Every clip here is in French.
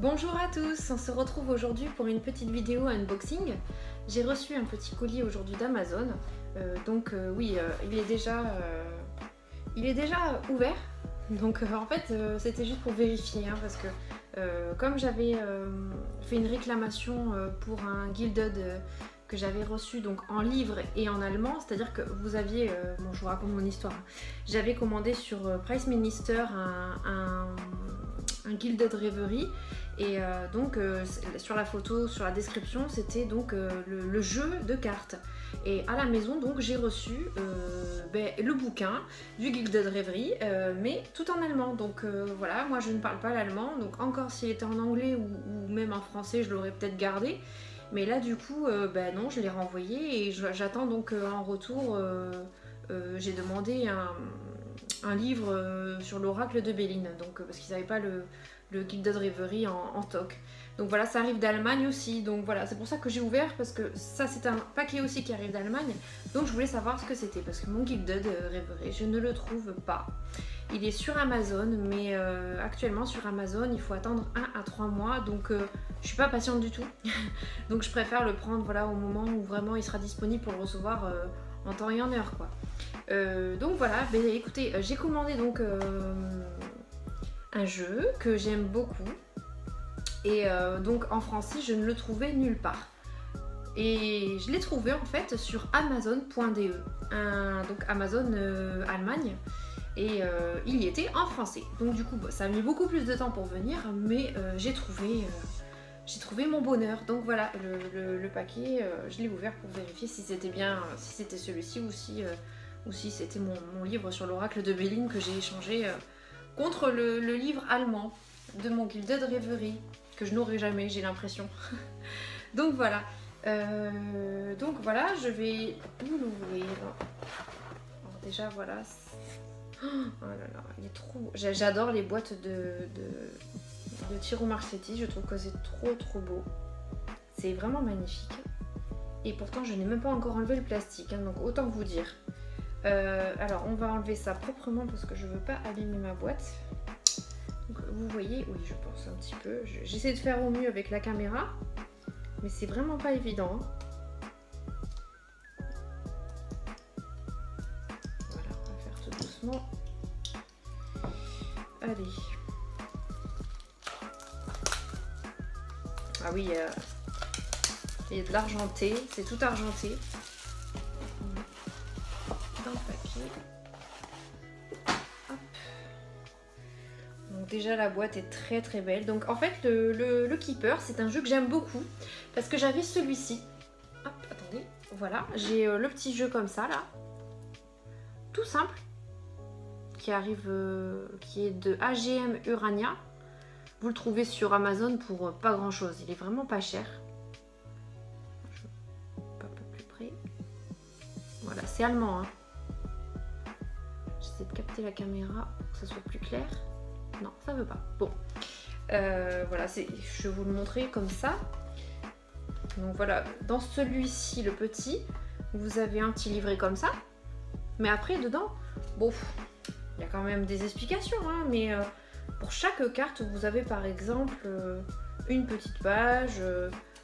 Bonjour à tous, on se retrouve aujourd'hui pour une petite vidéo unboxing. J'ai reçu un petit colis aujourd'hui d'Amazon, oui, il est déjà ouvert. Donc en fait c'était juste pour vérifier parce que comme j'avais fait une réclamation pour un Gilded que j'avais reçu donc en livre et en allemand, c'est-à-dire que vous aviez, bon je vous raconte mon histoire, j'avais commandé sur Price Minister un Gilded Reverie et sur la photo, sur la description, c'était donc le jeu de cartes. Et à la maison, donc j'ai reçu le bouquin du Gilded Reverie, mais tout en allemand. Donc voilà, moi je ne parle pas l'allemand, donc encore s'il était en anglais ou même en français, je l'aurais peut-être gardé. Mais là du coup, non, je l'ai renvoyé et j'attends donc en retour, j'ai demandé un livre sur l'oracle de Béline, donc parce qu'ils n'avaient pas le Gilded Reverie en stock. Donc voilà, ça arrive d'Allemagne aussi, donc voilà, c'est pour ça que j'ai ouvert, parce que ça c'est un paquet aussi qui arrive d'Allemagne, donc je voulais savoir ce que c'était, parce que mon Gilded Reverie, je ne le trouve pas. Il est sur Amazon, mais actuellement sur Amazon, il faut attendre 1 à 3 mois, donc je suis pas patiente du tout. Donc je préfère le prendre voilà, au moment où vraiment il sera disponible pour le recevoir en temps et en heure, quoi. Donc voilà, écoutez, j'ai commandé donc un jeu que j'aime beaucoup. Et donc en français, je ne le trouvais nulle part. Et je l'ai trouvé en fait sur Amazon.de, donc Amazon Allemagne. Et il y était en français. Donc du coup, ça a mis beaucoup plus de temps pour venir, mais j'ai trouvé mon bonheur. Donc voilà, le paquet, je l'ai ouvert pour vérifier si c'était bien, si c'était celui-ci ou si c'était mon livre sur l'oracle de Béline que j'ai échangé contre le livre allemand de mon Gilded Reverie, que je n'aurai jamais, j'ai l'impression. Donc voilà, je vais l'ouvrir. Alors déjà voilà, oh là là, il est trop. J'adore les boîtes de Tiro Marchetti, je trouve que c'est trop beau. C'est vraiment magnifique. Et pourtant je n'ai même pas encore enlevé le plastique, donc autant vous dire. Alors on va enlever ça proprement parce que je veux pas abîmer ma boîte. Donc, vous voyez, oui je pense un petit peu. J'essaie de faire au mieux avec la caméra, mais c'est vraiment pas évident. Voilà, on va faire tout doucement. Allez. Ah oui, il y a de l'argenté, c'est tout argenté. Dans le papier. Hop. Donc déjà la boîte est très belle. Donc en fait le Keeper, c'est un jeu que j'aime beaucoup parce que j'avais celui-ci. Hop, attendez, voilà, j'ai le petit jeu comme ça là, tout simple, qui arrive, qui est de AGM Urania. Vous le trouvez sur Amazon pour pas grand chose, il est vraiment pas cher. Je vais un peu plus près. Voilà, c'est allemand, hein. J'essaie de capter la caméra pour que ça soit plus clair. Non, ça veut pas. Bon, voilà, je vais vous le montrer comme ça. Donc voilà, dans celui-ci, le petit, vous avez un petit livret comme ça. Mais après, dedans, bon, il y a quand même des explications, hein, mais pour chaque carte, vous avez par exemple une petite page.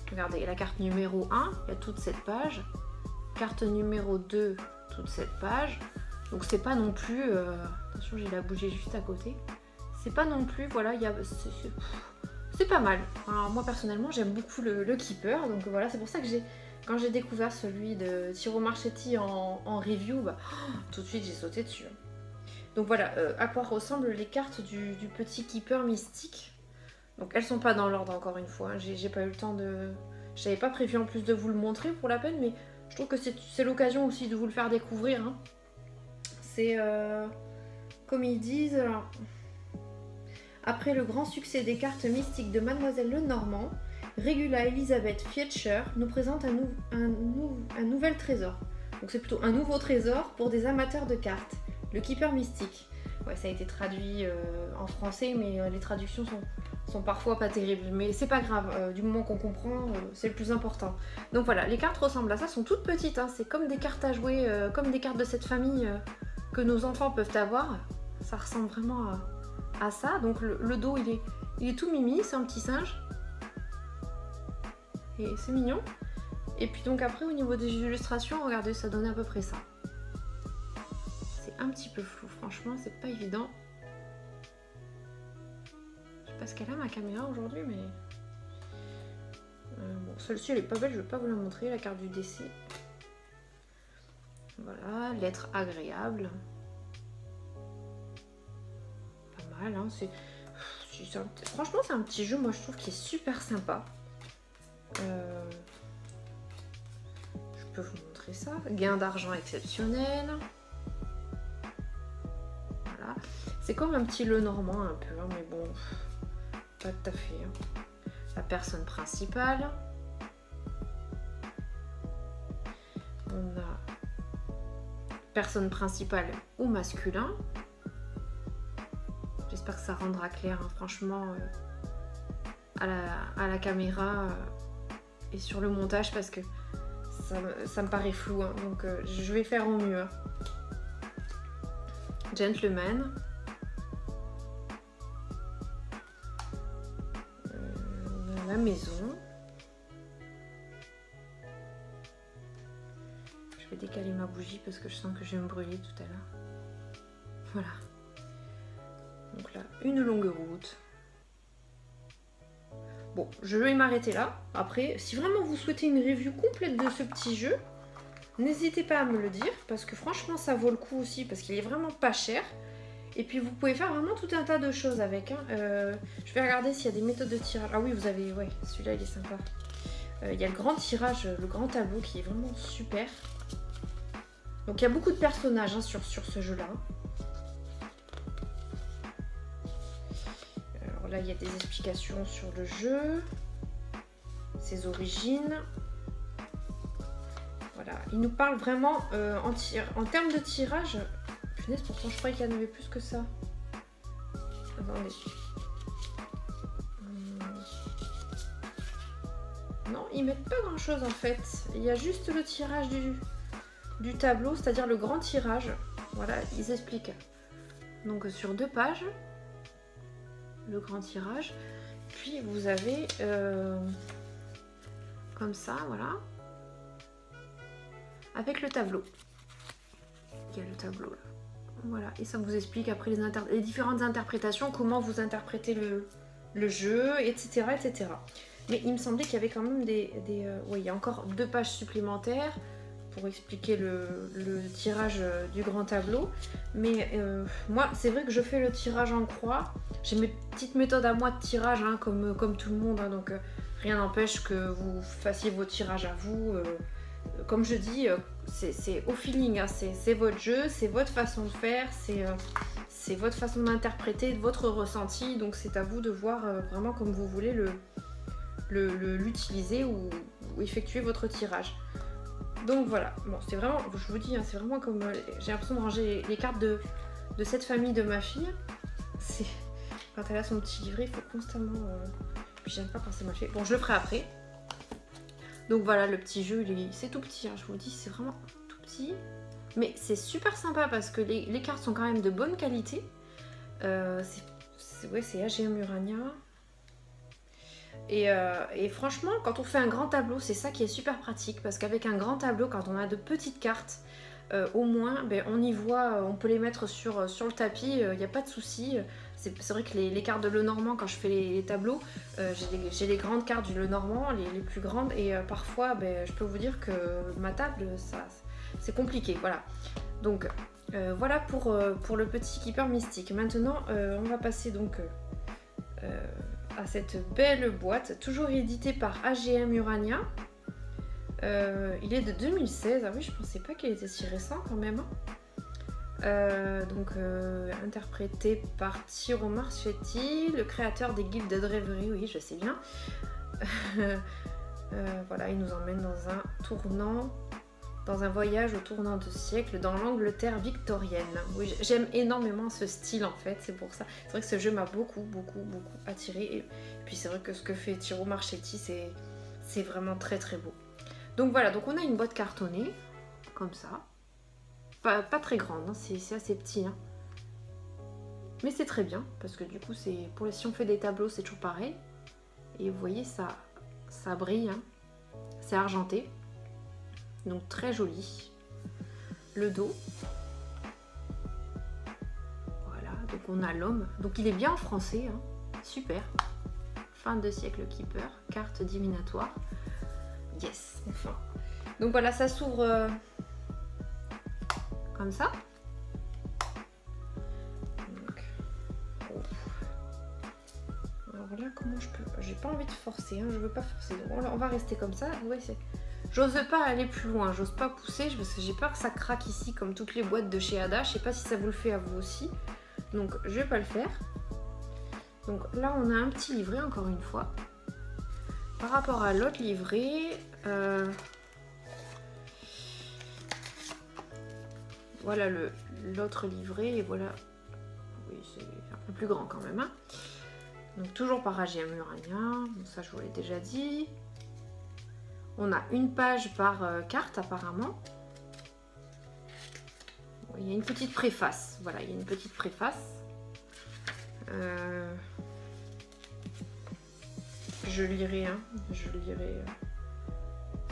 Regardez, la carte numéro 1, il y a toute cette page. Carte numéro 2, toute cette page. Donc c'est pas non plus... attention, j'ai la bougie juste à côté. C'est pas non plus... Voilà, c'est pas mal. Alors, moi personnellement, j'aime beaucoup le Keeper. Donc voilà, c'est pour ça que quand j'ai découvert celui de Tiro Marchetti en review, tout de suite j'ai sauté dessus. Donc voilà, à quoi ressemblent les cartes du petit Keeper mystique. Donc elles sont pas dans l'ordre encore une fois, hein. J'ai pas eu le temps de... J'avais pas prévu en plus de vous le montrer pour la peine, mais je trouve que c'est l'occasion aussi de vous le faire découvrir, hein. C'est comme ils disent, alors, après le grand succès des cartes mystiques de Mademoiselle Lenormand, Regula Elisabeth Fietscher nous présente un nouvel trésor. Donc c'est plutôt un nouveau trésor pour des amateurs de cartes. Le Keeper mystique. Ouais, ça a été traduit en français, mais les traductions sont parfois pas terribles. Mais c'est pas grave, du moment qu'on comprend, c'est le plus important. Donc voilà, les cartes ressemblent à ça, sont toutes petites, hein. C'est comme des cartes à jouer, comme des cartes de cette famille que nos enfants peuvent avoir. Ça ressemble vraiment à ça. Donc le dos, il Il est tout mimi, c'est un petit singe. Et c'est mignon. Et puis donc après au niveau des illustrations, regardez, ça donne à peu près ça. C'est un petit peu flou, franchement, c'est pas évident. Je sais pas ce qu'elle a ma caméra aujourd'hui, mais... bon, celle-ci elle est pas belle, je vais pas vous la montrer, la carte du décès. Voilà, lettre agréable. Pas mal, hein, franchement c'est un petit jeu, moi je trouve qu'il est super sympa. Je peux vous montrer ça. Gain d'argent exceptionnel. Voilà. C'est comme un petit Lenormand un peu, hein, mais bon, pas tout à fait. Hein. La personne principale. On a personne principale ou masculin. J'espère que ça rendra clair, hein, franchement, à la caméra et sur le montage, parce que ça me paraît flou, hein, donc je vais faire au mieux. Hein. Gentleman. La maison. Je vais décaler ma bougie parce que je sens que je vais me brûler tout à l'heure. Voilà. Donc là, une longue route. Bon, je vais m'arrêter là. Après, si vraiment vous souhaitez une review complète de ce petit jeu, n'hésitez pas à me le dire, parce que franchement, ça vaut le coup aussi, parce qu'il est vraiment pas cher. Et puis, vous pouvez faire vraiment tout un tas de choses avec. Hein. Je vais regarder s'il y a des méthodes de tirage. Ah oui, vous avez... Ouais, celui-là, il est sympa. Il y a le grand tirage, le grand tableau, qui est vraiment super. Donc, il y a beaucoup de personnages hein, sur ce jeu-là. Là, il y a des explications sur le jeu, ses origines. Voilà, il nous parle vraiment en termes de tirage. Punaise, pourtant je croyais qu'il y en avait plus que ça. Attendez. Non, ils mettent pas grand chose en fait. Il y a juste le tirage du tableau, c'est-à-dire le grand tirage. Voilà, ils expliquent. Donc sur 2 pages. Le grand tirage, puis vous avez comme ça, voilà, avec le tableau. Il y a le tableau là. Voilà, et ça vous explique après les différentes interprétations, comment vous interprétez le jeu, etc., etc. Mais il me semblait qu'il y avait quand même oui, il y a encore 2 pages supplémentaires pour expliquer le tirage du grand tableau. Mais moi, c'est vrai que je fais le tirage en croix. J'ai mes petites méthodes à moi de tirage, hein, comme tout le monde. Hein, donc rien n'empêche que vous fassiez vos tirages à vous. Comme je dis, c'est au feeling. Hein, c'est votre jeu, c'est votre façon de faire, c'est votre façon d'interpréter, votre ressenti. Donc c'est à vous de voir vraiment comme vous voulez l'utiliser ou effectuer votre tirage. Donc voilà, bon, c'est vraiment, je vous dis, hein, c'est vraiment comme, j'ai l'impression de ranger les cartes de cette famille de ma fille. C'est quand elle a son petit livret, il faut constamment, puis j'aime pas quand c'est mal fait. Bon, je le ferai après. Donc voilà, le petit jeu, c'est tout petit, hein, je vous dis, c'est vraiment tout petit. Mais c'est super sympa parce que les cartes sont quand même de bonne qualité. C'est AGM Urania. Et franchement, quand on fait un grand tableau, c'est ça qui est super pratique, parce qu'avec un grand tableau, quand on a de petites cartes, au moins, ben, on y voit, on peut les mettre sur le tapis, il n'y a pas de souci. C'est vrai que les cartes de Lenormand, quand je fais les tableaux, j'ai les grandes cartes du Lenormand, les plus grandes, et parfois, ben, je peux vous dire que ma table, c'est compliqué, voilà. Donc, voilà pour le petit Keeper Mystique. Maintenant, on va passer donc... à cette belle boîte, toujours édité par AGM Urania. Il est de 2016. Ah oui, je pensais pas qu'il était si récent quand même. Donc interprété par Tiro Marchetti, le créateur des guildes de Rêverie. Oui, je sais bien. Voilà, il nous emmène dans un voyage au tournant de siècle dans l'Angleterre victorienne. Oui, j'aime énormément ce style en fait, c'est pour ça. C'est vrai que ce jeu m'a beaucoup attiré. Et puis c'est vrai que ce que fait Tiro Marchetti, c'est vraiment très très beau. Donc voilà, donc on a une boîte cartonnée, comme ça. Pas très grande, hein, c'est assez petit. Hein. Mais c'est très bien, parce que du coup, c'est pour les, si on fait des tableaux, c'est toujours pareil. Et vous voyez, ça brille, hein. C'est argenté. Donc très joli. Le dos. Voilà, donc on a l'homme. Donc il est bien en français, hein. Super. Fin de siècle keeper, carte divinatoire. Yes, enfin. Donc voilà, ça s'ouvre comme ça. Donc, oh. Alors là, comment je peux... J'ai pas envie de forcer, hein, je veux pas forcer. Donc on va rester comme ça. Ouais, j'ose pas aller plus loin, j'ose pas pousser parce que j'ai peur que ça craque ici comme toutes les boîtes de chez Ada. Je sais pas si ça vous le fait à vous aussi. Donc je vais pas le faire. Donc là, on a un petit livret, encore une fois. Par rapport à l'autre livret, voilà l'autre livret, et voilà, oui, c'est un peu plus grand quand même, hein. Donc toujours par AGM Urania, bon, ça je vous l'ai déjà dit. On a une page par carte apparemment. Bon, il y a une petite préface, voilà, il y a une petite préface. Je lirai, hein, je lirai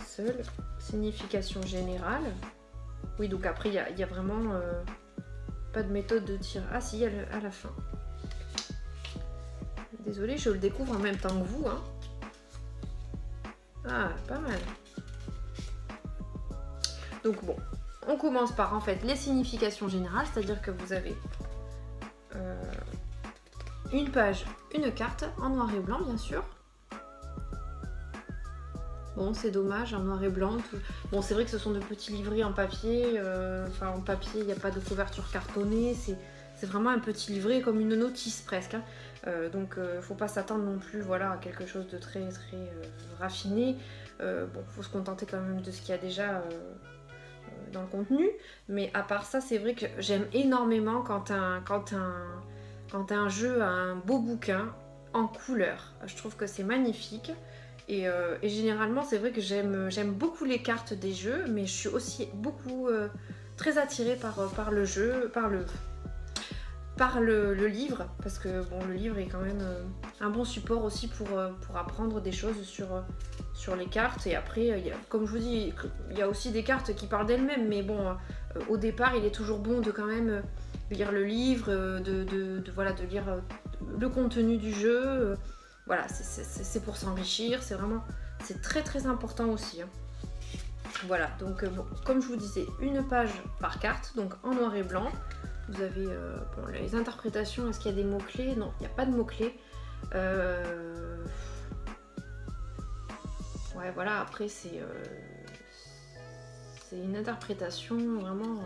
seule. Signification générale. Oui, donc après, il y a vraiment pas de méthode de tir. Ah si, à la fin. Désolée, je le découvre en même temps que vous, hein. Ah, pas mal. Donc bon, on commence par en fait les significations générales, c'est-à-dire que vous avez une page, une carte en noir et blanc, bien sûr. Bon, c'est dommage, en noir et blanc. Tout... Bon, c'est vrai que ce sont de petits livrets en papier. Enfin, en papier, il n'y a pas de couverture cartonnée. C'est vraiment un petit livret, comme une notice presque, hein. Donc, faut pas s'attendre non plus, voilà, à quelque chose de très, très raffiné. Bon, faut se contenter quand même de ce qu'il y a déjà dans le contenu. Mais à part ça, c'est vrai que j'aime énormément quand un jeu a un beau bouquin en couleur. Je trouve que c'est magnifique. Et généralement, c'est vrai que j'aime beaucoup les cartes des jeux, mais je suis aussi beaucoup très attirée par le jeu, par le livre, parce que bon, le livre est quand même un bon support aussi pour apprendre des choses sur les cartes. Et après, comme je vous dis, il y a aussi des cartes qui parlent d'elles-mêmes, mais bon, au départ, il est toujours bon de quand même lire le livre, voilà, de lire le contenu du jeu. Voilà, c'est pour s'enrichir, c'est très très important aussi, hein. Voilà, donc bon, comme je vous disais, une page par carte, donc en noir et blanc. Vous avez bon, les interprétations, est-ce qu'il y a des mots-clés? Non, il n'y a pas de mots-clés. Ouais, voilà, après c'est une interprétation vraiment...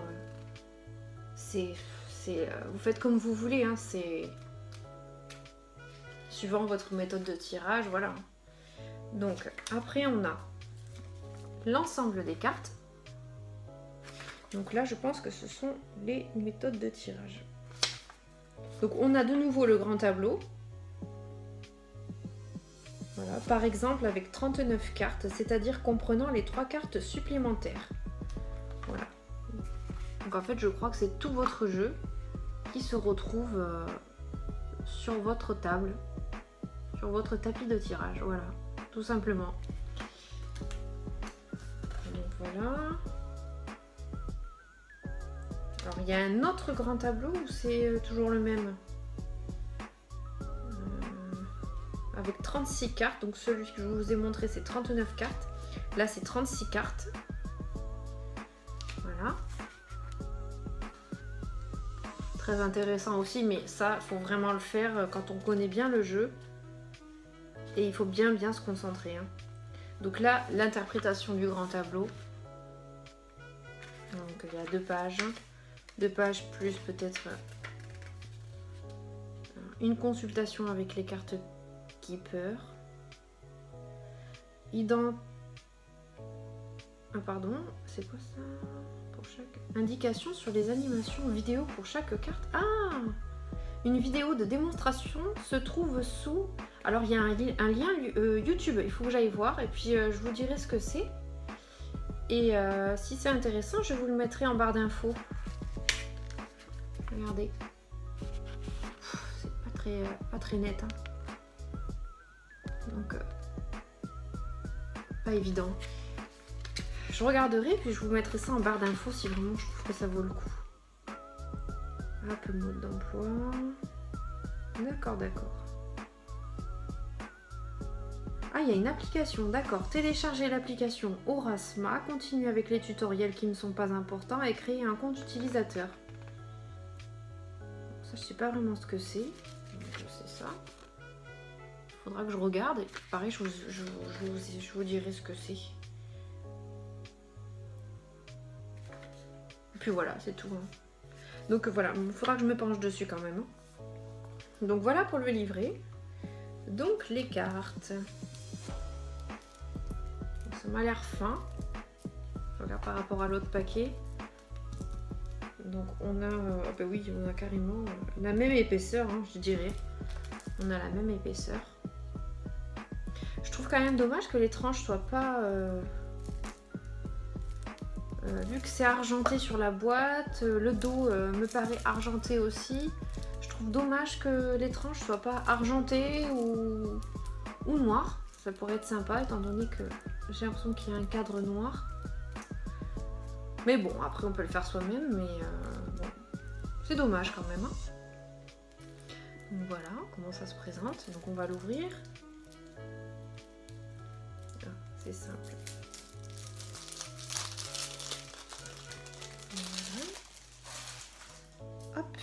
vous faites comme vous voulez, hein, c'est... suivant votre méthode de tirage, voilà. Donc après on a l'ensemble des cartes. Donc là je pense que ce sont les méthodes de tirage. Donc on a de nouveau le grand tableau. Voilà, par exemple avec 39 cartes, c'est-à-dire comprenant les 3 cartes supplémentaires. Voilà. Donc en fait je crois que c'est tout votre jeu qui se retrouve sur votre table, sur votre tapis de tirage, voilà, tout simplement. Donc voilà. Alors il y a un autre grand tableau ou c'est toujours le même? Avec 36 cartes, donc celui que je vous ai montré c'est 39 cartes. Là c'est 36 cartes. Voilà. Très intéressant aussi, mais ça, il faut vraiment le faire quand on connaît bien le jeu. Et il faut bien se concentrer, hein. Donc là, l'interprétation du grand tableau. Donc il y a 2 pages. 2 pages plus peut-être une consultation avec les cartes Keeper. Ah pardon, c'est quoi ça? Pour chaque indication sur les animations vidéo pour chaque carte. Ah, une vidéo de démonstration se trouve sous... Alors il y a un lien YouTube, il faut que j'aille voir et puis je vous dirai ce que c'est. Et si c'est intéressant, je vous le mettrai en barre d'infos. Regardez. pas très net. Hein. Donc, pas évident. Je regarderai, puis je vous mettrai ça en barre d'infos si vraiment je trouve que ça vaut le coup. Hop, le mode d'emploi. D'accord, d'accord. Ah, il y a une application, d'accord. Télécharger l'application Aurasma, continuer avec les tutoriels qui ne sont pas importants et créer un compte utilisateur. Ça, je sais pas vraiment ce que c'est. C'est ça. Il faudra que je regarde et pareil, je vous dirai ce que c'est. Et puis voilà, c'est tout. Hein. Donc voilà, il faudra que je me penche dessus quand même. Hein. Donc voilà pour le livret. Donc les cartes. Ça m'a l'air fin. Je regarde par rapport à l'autre paquet. Donc on a, ben oui, on a carrément la même épaisseur, hein, je dirais. On a la même épaisseur. Je trouve quand même dommage que les tranches soient pas... vu que c'est argenté sur la boîte, le dos me paraît argenté aussi. Je trouve dommage que les tranches soient pas argentées ou noires. Ça pourrait être sympa étant donné que j'ai l'impression qu'il y a un cadre noir. Mais bon, après on peut le faire soi-même, mais bon, c'est dommage quand même. Hein. Donc voilà comment ça se présente. Donc on va l'ouvrir. Ah, c'est simple. Voilà. Hop.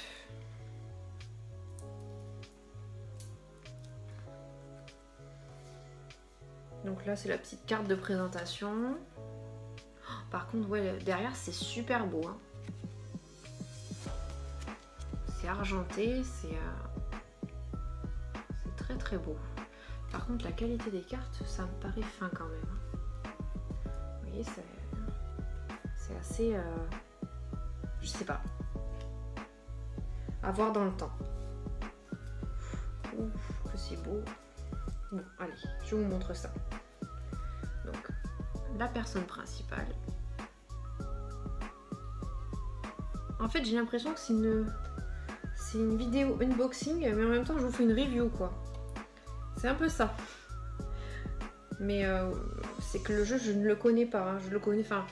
Donc là c'est la petite carte de présentation. Par contre, ouais, derrière c'est super beau. Hein. C'est argenté, c'est très très beau. Par contre, la qualité des cartes, ça me paraît fin quand même. Hein. Vous voyez, c'est assez... je sais pas. À voir dans le temps. Ouf, que c'est beau. Bon, allez, je vous montre ça. Donc, la personne principale. En fait, j'ai l'impression que c'est une vidéo unboxing, mais en même temps, je vous fais une review, quoi. C'est un peu ça. Mais c'est que le jeu, je ne le connais pas. Hein. Je le connais, enfin,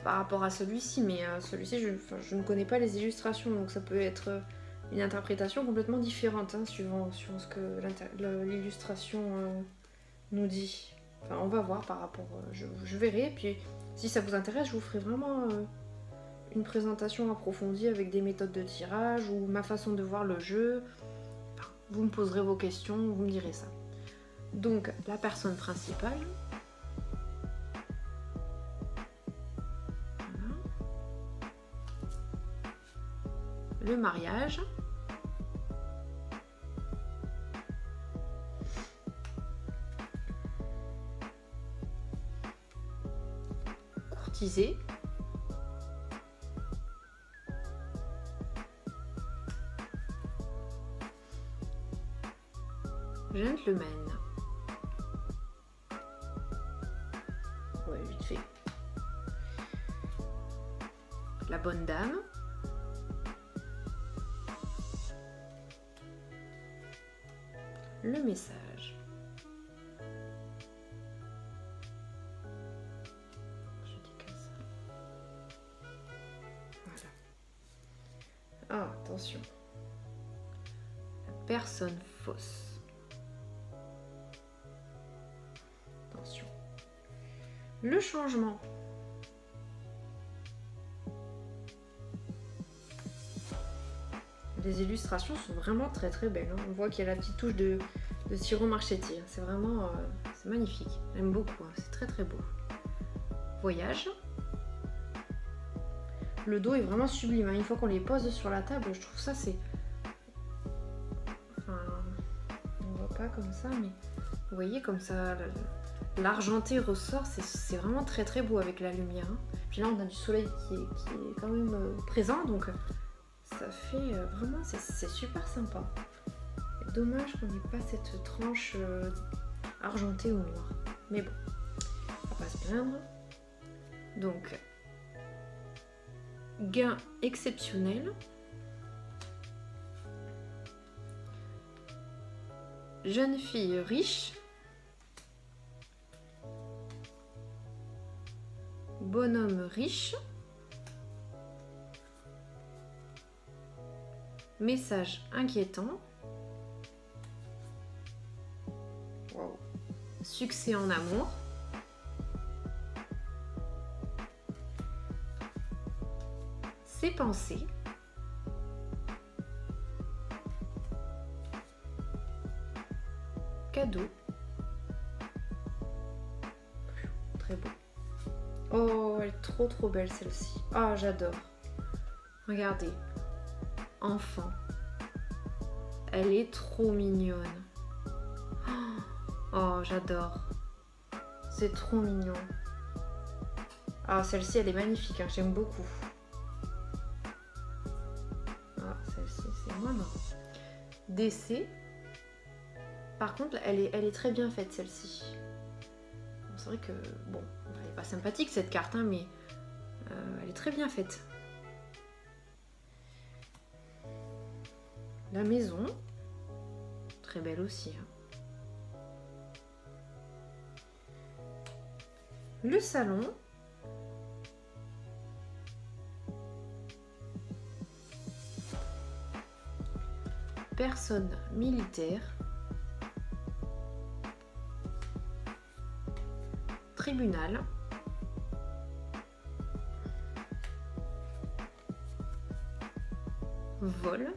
par rapport à celui-ci, mais celui-ci, je ne connais pas les illustrations, donc ça peut être une interprétation complètement différente, hein, suivant ce que l'illustration nous dit. Enfin, on va voir par rapport... je verrai, puis si ça vous intéresse, je vous ferai vraiment... une présentation approfondie avec des méthodes de tirage ou ma façon de voir le jeu. Enfin, vous me poserez vos questions, vous me direz ça. Donc, la personne principale. Voilà. Le mariage. Courtiser. Gentleman. Ouais, vite fait. La bonne dame. Le message. Je dis comme ça. Voilà. Ah, attention. La personne fausse. Le changement. Les illustrations sont vraiment très très belles. Hein. On voit qu'il y a la petite touche de Ciro Marchetti. Hein. C'est vraiment c'est magnifique. J'aime beaucoup. Hein. C'est très très beau. Voyage. Le dos est vraiment sublime. Hein. Une fois qu'on les pose sur la table, je trouve ça c'est... Enfin, on voit pas comme ça, mais vous voyez comme ça... L'argenté ressort, c'est vraiment très très beau avec la lumière. Hein. Puis là, on a du soleil qui est quand même présent, donc ça fait vraiment, c'est super sympa. Dommage qu'on n'ait pas cette tranche argentée ou noire. Mais bon, on va pas se plaindre. Donc, gain exceptionnel. Jeune fille riche. Bonhomme riche. Message inquiétant. Wow. Succès en amour. Ses pensées. Cadeau. Très beau. Oh, elle est trop belle celle-ci. Oh, j'adore. Regardez. Enfant. Elle est trop mignonne. Oh, j'adore. C'est trop mignon. Ah, celle-ci, elle est magnifique. Hein, j'aime beaucoup. Ah, celle-ci, c'est moins marrant. Décès. Par contre, elle est très bien faite, celle-ci. C'est vrai que, bon, elle n'est pas sympathique, cette carte, hein, mais elle est très bien faite. La maison. Très belle aussi. Hein. Le salon. Personne militaire. Tribunal. Vol.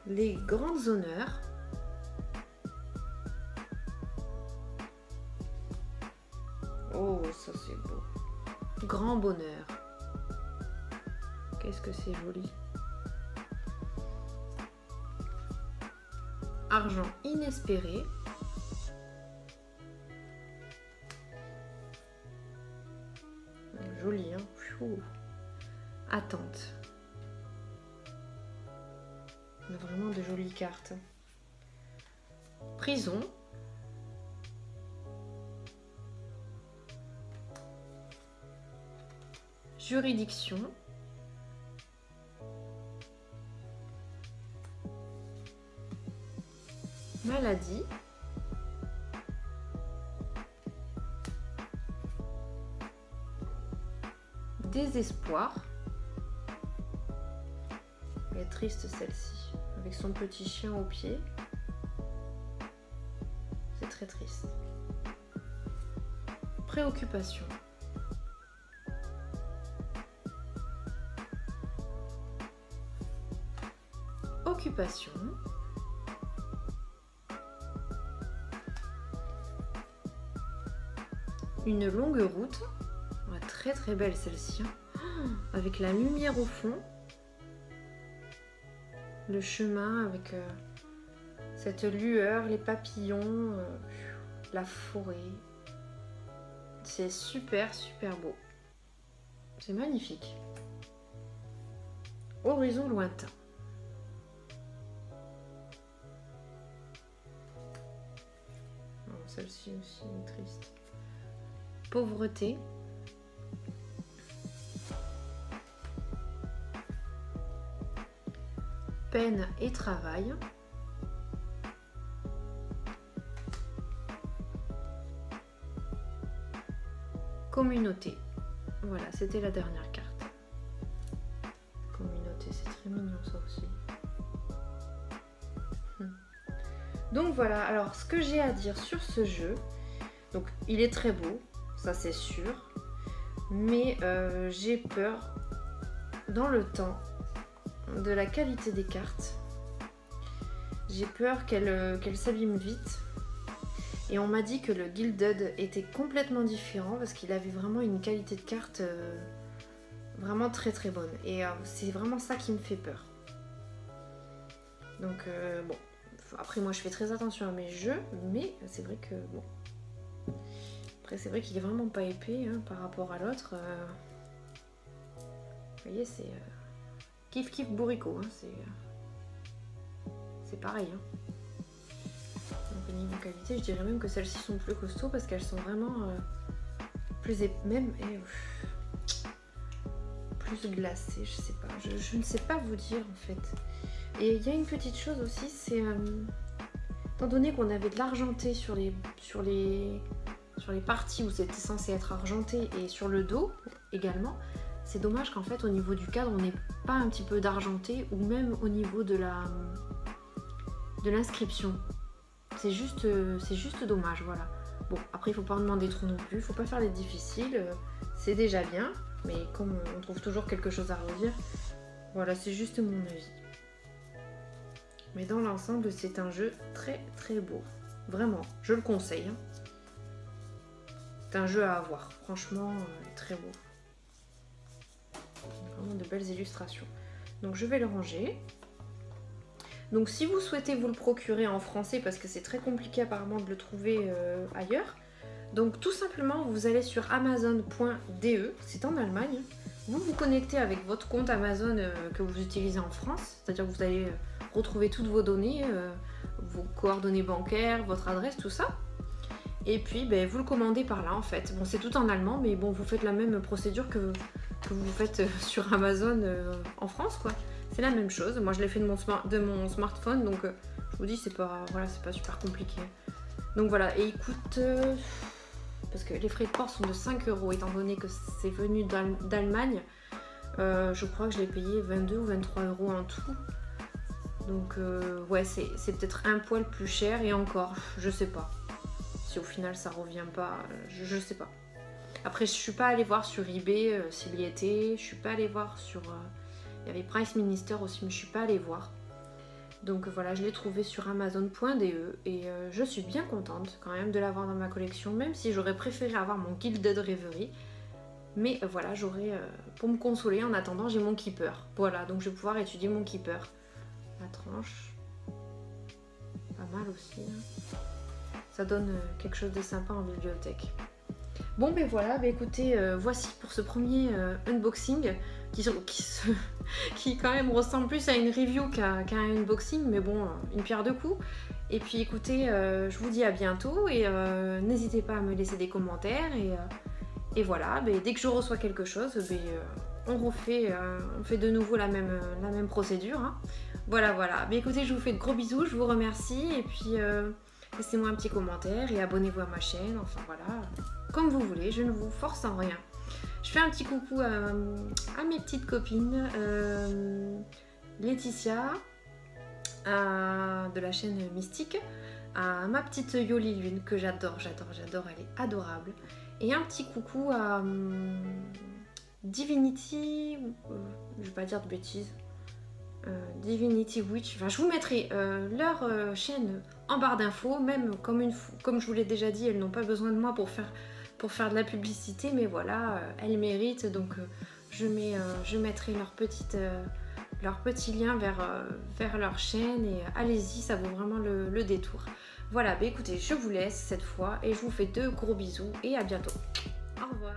Les grands honneurs. Oh, ça c'est beau. Grand bonheur. Qu'est-ce que c'est joli. Argent inespéré. Joli, hein. Ouh. Attente. On a vraiment de jolies cartes. Prison. Juridiction. Maladie. Désespoir. Elle est triste celle-ci, avec son petit chien au pied. C'est très triste. Préoccupation. Occupation. Une longue route. Ouais, très belle celle-ci. Hein. Avec la lumière au fond. Le chemin avec cette lueur, les papillons, la forêt. C'est super beau. C'est magnifique. Horizon lointain. Celle-ci aussi est triste. Pauvreté. Peine et travail. Communauté. Voilà, c'était la dernière carte. Communauté, c'est très mignon ça aussi. Donc voilà, alors ce que j'ai à dire sur ce jeu, donc il est très beau, ça c'est sûr, mais j'ai peur dans le temps de la qualité des cartes. J'ai peur qu'elle s'abîme vite. Et on m'a dit que le Gilded était complètement différent parce qu'il avait vraiment une qualité de carte vraiment très bonne. Et c'est vraiment ça qui me fait peur. Donc bon, après moi je fais très attention à mes jeux, mais c'est vrai que bon. Après c'est vrai qu'il est vraiment pas épais hein, par rapport à l'autre. Vous voyez, c'est kiff bourricot, hein, c'est pareil. Hein. Donc au niveau qualité, je dirais même que celles-ci sont plus costauds parce qu'elles sont vraiment plus plus glacé, je sais pas, je ne sais pas vous dire en fait. Et il y a une petite chose aussi, c'est étant donné qu'on avait de l'argenté sur les parties où c'était censé être argenté et sur le dos également, c'est dommage qu'en fait au niveau du cadre on n'ait pas un petit peu d'argenté, ou même au niveau de l'inscription. C'est juste dommage, voilà. Bon, après il faut pas en demander trop non plus, il faut pas faire les difficiles, c'est déjà bien, mais comme on trouve toujours quelque chose à redire, voilà, c'est juste mon avis. Mais dans l'ensemble, c'est un jeu très très beau, vraiment, je le conseille. C'est un jeu à avoir, franchement, très beau. Vraiment de belles illustrations. Donc je vais le ranger. Donc si vous souhaitez vous le procurer en français, parce que c'est très compliqué apparemment de le trouver ailleurs, donc tout simplement vous allez sur amazon.de, c'est en Allemagne, vous vous connectez avec votre compte Amazon que vous utilisez en France, c'est-à-dire que vous allez retrouver toutes vos données, vos coordonnées bancaires, votre adresse, tout ça, et puis ben, vous le commandez par là en fait. Bon, c'est tout en allemand, mais bon, vous faites la même procédure que vous faites sur Amazon en France, quoi. C'est la même chose. Moi, je l'ai fait de mon smartphone, donc je vous dis, c'est pas, voilà, c'est pas super compliqué. Donc voilà, et il coûte... parce que les frais de port sont de 5 €, étant donné que c'est venu d'Allemagne. Je crois que je l'ai payé 22 ou 23 € en tout. Donc ouais, c'est peut-être un poil plus cher, et encore, je sais pas. Si au final ça revient pas, je sais pas. Après, je suis pas allée voir sur eBay s'il y était, je suis pas allée voir sur... il y avait Price Minister aussi, mais je suis pas allée voir. Donc voilà, je l'ai trouvé sur amazon.de et je suis bien contente quand même de l'avoir dans ma collection, même si j'aurais préféré avoir mon Gilded Reverie. Mais voilà, j'aurais, pour me consoler, en attendant, j'ai mon Keeper. Voilà, donc je vais pouvoir étudier mon Keeper. La tranche, pas mal aussi. Hein. Ça donne quelque chose de sympa en bibliothèque. Bon ben voilà, ben écoutez, voici pour ce premier unboxing qui quand même ressemble plus à une review qu'à un unboxing, mais bon, une pierre deux coups. Et puis écoutez, je vous dis à bientôt, et n'hésitez pas à me laisser des commentaires, et voilà, ben, dès que je reçois quelque chose, ben, on fait de nouveau la même procédure. Hein. Voilà, ben, écoutez, je vous fais de gros bisous, je vous remercie, et puis laissez-moi un petit commentaire et abonnez-vous à ma chaîne, enfin voilà, comme vous voulez, je ne vous force en rien. Je fais un petit coucou à mes petites copines, Laetitia, de la chaîne Mystique, à ma petite Yoli Lune que j'adore, elle est adorable. Et un petit coucou à Divinity, je vais pas dire de bêtises, Divinity Witch, enfin je vous mettrai leur chaîne en barre d'infos, même comme je vous l'ai déjà dit, elles n'ont pas besoin de moi pour faire de la publicité, mais voilà, elles méritent, donc je mettrai leur petit lien vers leur chaîne, et allez-y, ça vaut vraiment le détour. Voilà, bah écoutez, je vous laisse cette fois, et je vous fais de gros bisous, et à bientôt. Au revoir.